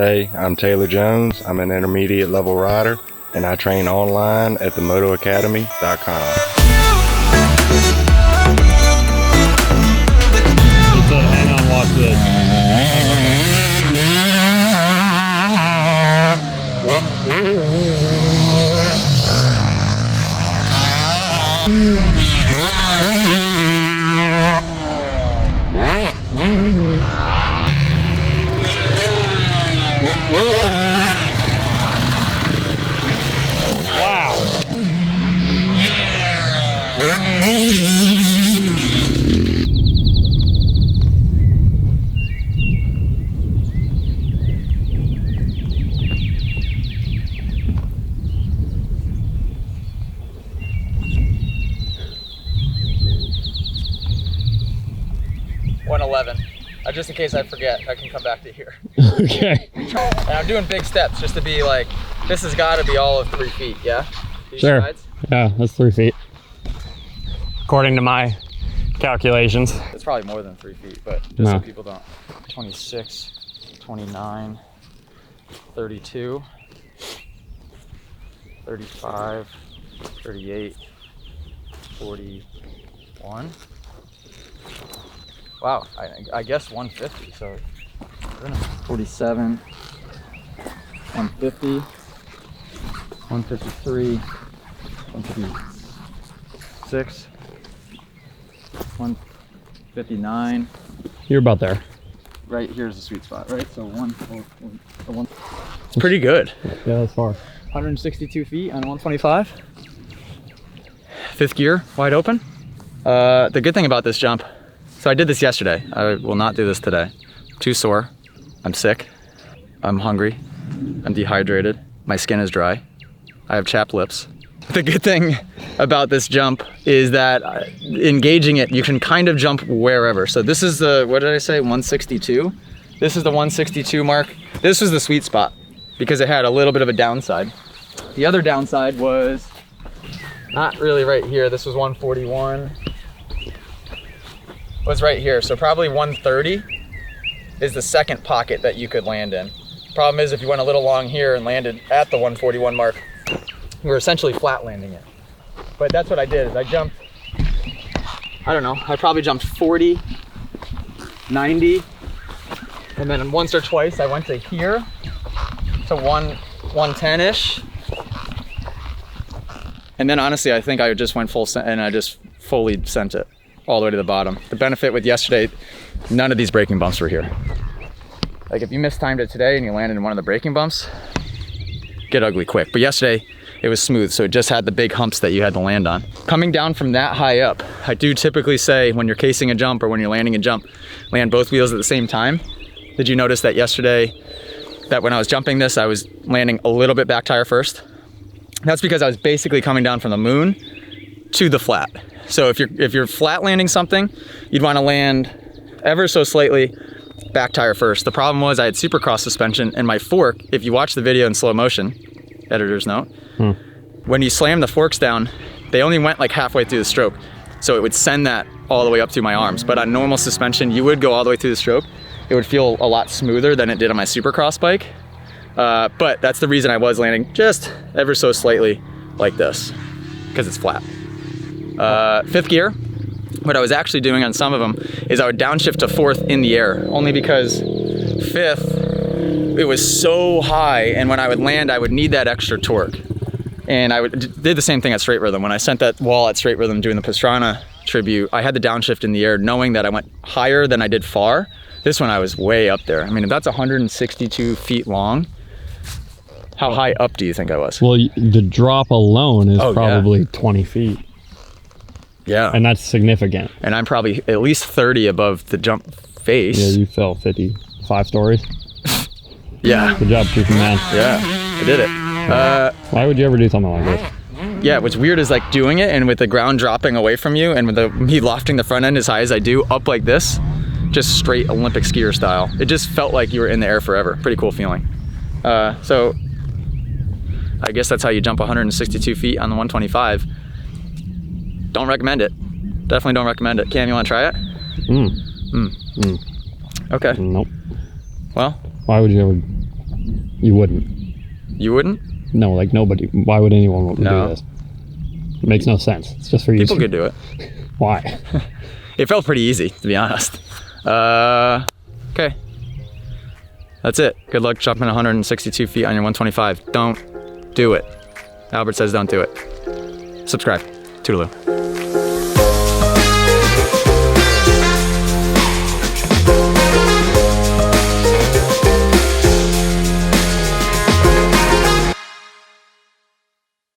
Hey, I'm Taylor Jones. I'm an intermediate level rider, and I train online at themotoacademy.com. He said, hang on, watch this. Wow. 111. Just in case I forget, I can come back to here. Okay. And I'm doing big steps just to be like, this has got to be all of 3 feet, yeah? These Sure. sides? Yeah, that's 3 feet. According to my calculations. It's probably more than 3 feet, but just No. so people don't. 26, 29, 32, 35, 38, 41. Wow, I guess 150, so 47, 150, 153, 156, 159. You're about there. Right here's the sweet spot, right? So one. It's pretty good. Yeah, that's far. 162 feet on 125. Fifth gear, wide open. The good thing about this jump, so I did this yesterday. I will not do this today. Too sore, I'm sick, I'm hungry, I'm dehydrated, my skin is dry, I have chapped lips. The good thing about this jump is that engaging it, you can kind of jump wherever. So this is the, what did I say, 162? This is the 162 mark. This was the sweet spot because it had a little bit of a downside. The other downside was not really right here. This was 141. Was right here. So probably 130 is the second pocket that you could land in. Problem is if you went a little long here and landed at the 141 mark, we're essentially flat landing it. But that's what I did, is I jumped, I don't know, I probably jumped 40, 90, and then once or twice I went to here, to 110-ish. And then honestly, I think I just went full sent, and I just fully sent it all the way to the bottom. The benefit with yesterday, none of these braking bumps were here. Like if you mistimed it today and you landed in one of the braking bumps, get ugly quick. But yesterday, it was smooth, so it just had the big humps that you had to land on. Coming down from that high up, I do typically say when you're casing a jump or when you're landing a jump, land both wheels at the same time. Did you notice that yesterday, that when I was jumping this, I was landing a little bit back tire first? That's because I was basically coming down from the moon to the flat. So if you're flat landing something, you'd wanna land ever so slightly back tire first. The problem was I had supercross suspension and my fork, if you watch the video in slow motion, editor's note, when you slam the forks down, they only went like halfway through the stroke. So it would send that all the way up through my arms. But on normal suspension, you would go all the way through the stroke. It would feel a lot smoother than it did on my supercross bike. But that's the reason I was landing just ever so slightly like this, because it's flat. Fifth gear, what I was actually doing on some of them is I would downshift to fourth in the air, only because fifth, it was so high, and when I would land, I would need that extra torque. And I did the same thing at straight rhythm. When I sent that wall at straight rhythm doing the Pastrana tribute, I had the downshift in the air knowing that I went higher than I did far. This one I was way up there. I mean, if that's 162 feet long, how high up do you think I was? Well, the drop alone is probably 20 feet. Yeah. And that's significant. And I'm probably at least 30 above the jump face. Yeah, you fell 55 stories. Yeah. Good job, Chief Man. Yeah, I did it. Why would you ever do something like this? Yeah, what's weird is like doing it and with the ground dropping away from you and with me lofting the front end as high as I do up like this, just straight Olympic skier style. It just felt like you were in the air forever. Pretty cool feeling. So I guess that's how you jump 162 feet on the 125. Don't recommend it. Definitely don't recommend it. Cam, you want to try it? Okay. Okay. Nope. Well, why would you ever You wouldn't. You wouldn't? No, like nobody. Why would anyone do No. this? It makes no sense. It's just for you. People could do it. Why? It felt pretty easy, to be honest. Okay. That's it. Good luck jumping 162 feet on your 125. Don't do it. Albert says don't do it. Subscribe. Toodaloo.